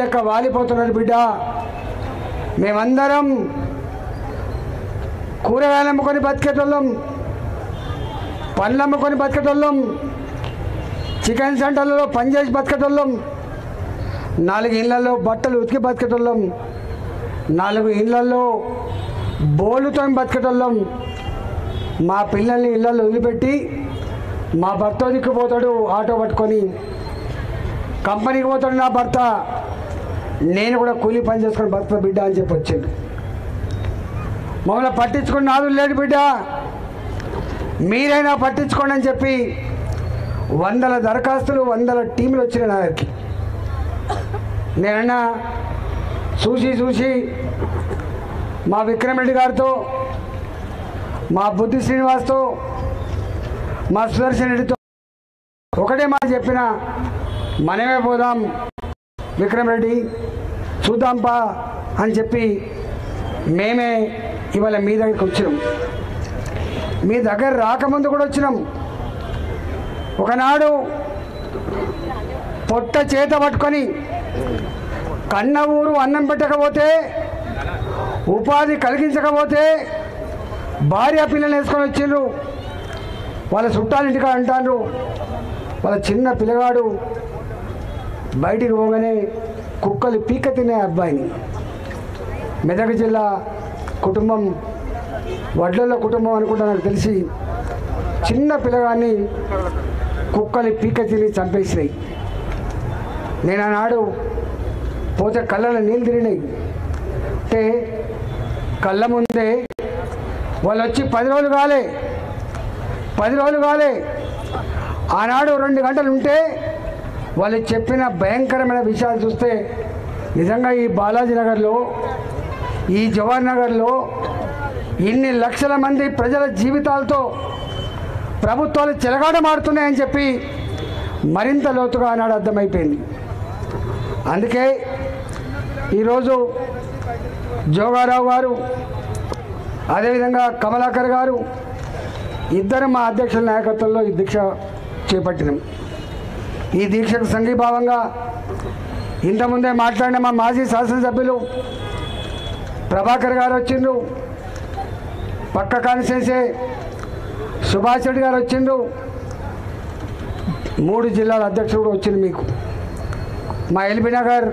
లెక్క వాలిపోతున్నారు బిడ్డ. మేమందరం కూరగాయలు అమ్ముకొని బతికేటోళ్ళం, పండ్లు అమ్ముకొని బతికేటోళ్ళం, చికెన్ సెంటర్లలో పనిచేసి బతికేటోళ్ళం, 4 ఇళ్లలో బట్టలు ఉతికి బతికేటోళ్ళం, 4 ఇళ్లలో బోలుతో బతికేటోళ్ళం. మా పిల్లల్ని ఇళ్లలో వదిలిపెట్టి మా భర్త దిక్కుపోతాడు ఆటో పట్టుకొని, కంపెనీకి పోతాడు నా భర్త, నేను కూడా కూలీ పని చేసుకొని బతుకు బిడ్డ అని చెప్పి వచ్చిండు. మమ్మల్ని పట్టించుకుని నాదు లేడు బిడ్డ, మీరైనా పట్టించుకోండి అని చెప్పి 100 దరఖాస్తులు 100 టీంలు వచ్చినాయి నా దగ్గరికి. నేనన్నా చూసి మా విక్రమ్ రెడ్డి గారితో, మా బుద్ధి శ్రీనివాస్తో, మా సుదర్శన్ రెడ్డితో ఒకటే మాట చెప్పిన, మనమే పోదాం విక్రమ్ రెడ్డి చూద్దాంపా అని చెప్పి మేమే ఇవాళ మీ దగ్గరికి వచ్చినాం. మీ దగ్గర రాకముందు కూడా వచ్చినాం. ఒకనాడు పొట్ట చేత పట్టుకొని కన్న ఊరు అన్నం పెట్టకపోతే, ఉపాధి కలిగించకపోతే భార్య పిల్లలు వేసుకొని వచ్చిండ్రు. వాళ్ళ చుట్టాలు ఇంటికి అంటారు, వాళ్ళ చిన్న పిల్లగాడు బయటికి పోగానే కుక్కలు పీక తినే అబ్బాయిని. మెదక్ జిల్లా కుటుంబం, వడ్లల కుటుంబం అనుకుంటా నాకు తెలిసి, చిన్న పిల్లగాన్ని కుక్కలు పీక తిని చంపేసినాయి. నేను ఆనాడు పోతే కళ్ళలో నీళ్ళు తిరిగినాయి. అంటే కళ్ళ ముందే వాళ్ళు వచ్చి 10 రోజులు కాలే ఆనాడు 2 గంటలు ఉంటే వాళ్ళు చెప్పిన భయంకరమైన విషయాలు చూస్తే నిజంగా ఈ బాలాజీ నగర్లో, ఈ జవహర్ నగర్లో ఇన్ని లక్షల మంది ప్రజల జీవితాలతో ప్రభుత్వాలు చెలగాటమాడుతున్నాయని చెప్పి మరింత లోతుగా ఆనాడు అర్థమైపోయింది. అందుకే ఈరోజు జోగారావు గారు, అదేవిధంగా కమలాకర్ గారు ఇద్దరు మా అధ్యక్షుల నాయకత్వంలో ఈ దీక్ష చేపట్టినాం. ఈ దీక్షకు సంఘీభావంగా ఇంతకుముందే మాట్లాడిన మా మాజీ శాసనసభ్యులు ప్రభాకర్ గారు వచ్చిండ్రు, పక్క కాన్స్టిట్యున్సీ సుభాష్ రెడ్డి గారు వచ్చిండ్రు, 3 జిల్లాల అధ్యక్షుడు కూడా వచ్చింది మీకు. మా ఎల్బీ నగర్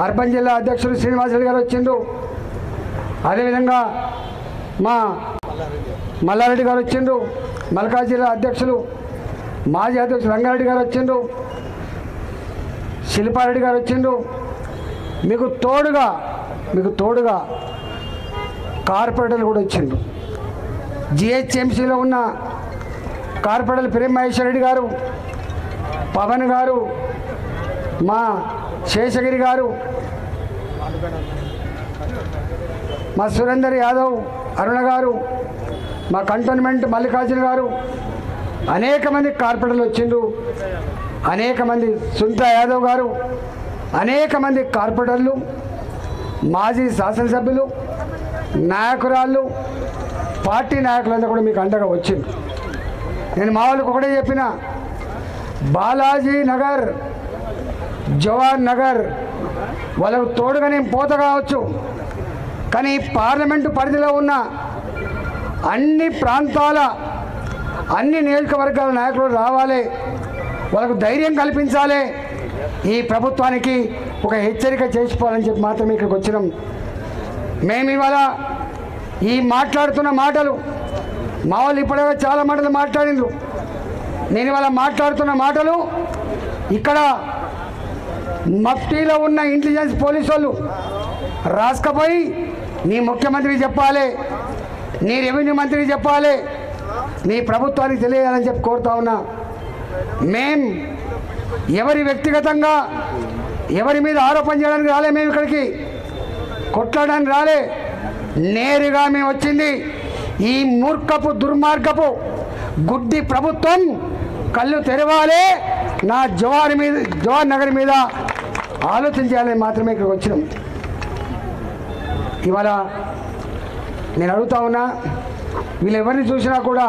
అర్బన్ జిల్లా అధ్యక్షుడు శ్రీనివాస్ రెడ్డి గారు వచ్చిండ్రు, అదేవిధంగా మా మల్లారెడ్డి గారు వచ్చిండ్రు, మల్కాజ్ జిల్లా అధ్యక్షులు మాజీ అధ్యక్షులు రంగారెడ్డి గారు వచ్చిండ్రు, శిల్పారెడ్డి గారు వచ్చిండ్రు. మీకు తోడుగా కార్పొరేటర్లు కూడా వచ్చిండ్రు. జిహెచ్ఎంసీలో ఉన్న కార్పొరేటర్లు ప్రేమ్ మహేశ్వర్ రెడ్డి గారు, పవన్ గారు, మా శేషగిరి గారు, మా సురేందర్ యాదవ్, అరుణ గారు, మా కంటోన్మెంట్ మల్లికార్జున గారు, అనేక మంది కార్పొరేటర్లు వచ్చిండ్రు. అనేక మంది సునీతా యాదవ్ గారు, అనేక మంది కార్పొరేటర్లు, మాజీ శాసనసభ్యులు, నాయకురాళ్ళు, పార్టీ నాయకులందరూ కూడా మీకు అండగా వచ్చింది. నేను మా వాళ్ళకి ఒకటే చెప్పిన, బాలాజీ నగర్, జవహర్ నగర్ వాళ్ళకు తోడుగా నేను పోత కావచ్చు, కానీ పార్లమెంటు పరిధిలో ఉన్న అన్ని ప్రాంతాల, అన్ని నియోజకవర్గాల నాయకులు రావాలి, వాళ్ళకు ధైర్యం కల్పించాలి, ఈ ప్రభుత్వానికి ఒక హెచ్చరిక చేసుకోవాలని చెప్పి మాత్రమే ఇక్కడికి వచ్చినాం. మేము ఇవాళ ఈ మాట్లాడుతున్న మాటలు, మా వాళ్ళు ఇప్పటికే చాలా మాటలు మాట్లాడిండ్రు. నేను ఇవాళ మాట్లాడుతున్న మాటలు ఇక్కడ మఫ్టీలో ఉన్న ఇంటెలిజెన్స్ పోలీసు వాళ్ళు రాసుకపోయి నీ ముఖ్యమంత్రికి చెప్పాలి, నీ రెవెన్యూ మంత్రికి చెప్పాలి, నీ ప్రభుత్వానికి తెలియాలని చెప్పి కోరుతా ఉన్నా. మేం ఎవరి వ్యక్తిగతంగా ఎవరి మీద ఆరోపణ చేయడానికి రాలే, మేము ఇక్కడికి కొట్లాడడానికి రాలే. నేరుగా మేము వచ్చింది ఈ మూర్ఖపు దుర్మార్గపు గుడ్డి ప్రభుత్వం కళ్ళు తెరవాలి, నా జవహర్ నగర్ మీద ఆలోచించాలని మాత్రమే ఇక్కడికి వచ్చినాం. ఇవాళ నేను అడుగుతా ఉన్నా, వీళ్ళు ఎవరిని చూసినా కూడా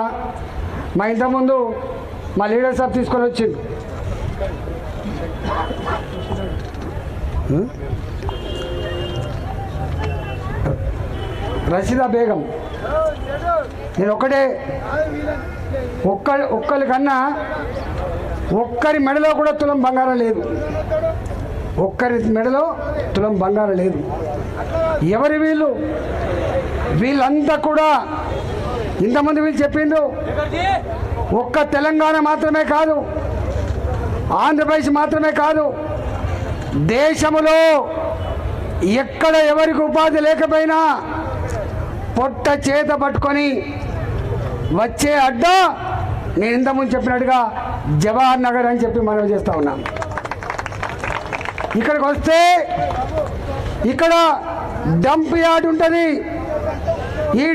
మా ఇంతకుముందు మా లీడర్ సాబ్ తీసుకొని వచ్చింది. రషీదా బేగం, నేను ఒక్కటే ఒక్కరి కన్నా ఒక్కరి మెడలో కూడా తులం బంగారం లేదు, ఒక్కరి మెడలో తులం బంగారం లేదు. ఎవరి వీళ్ళు? వీళ్ళంతా కూడా ఇంతమంది వీళ్ళు చెప్పిండ్రు. ఒక్క తెలంగాణ మాత్రమే కాదు, ఆంధ్రప్రదేశ్ మాత్రమే కాదు, దేశంలో ఎక్కడ ఎవరికి ఉపాధి లేకపోయినా పొట్ట చేత పట్టుకొని వచ్చే అడ్డ నేను ఇంతకుముందు చెప్పినట్టుగా జవహర్ నగర్ అని చెప్పి మనం చేస్తూ ఉన్నాం. ఇక్కడికి వస్తే ఇక్కడ డంప్ యార్డ్ ఉంటుంది. ఈ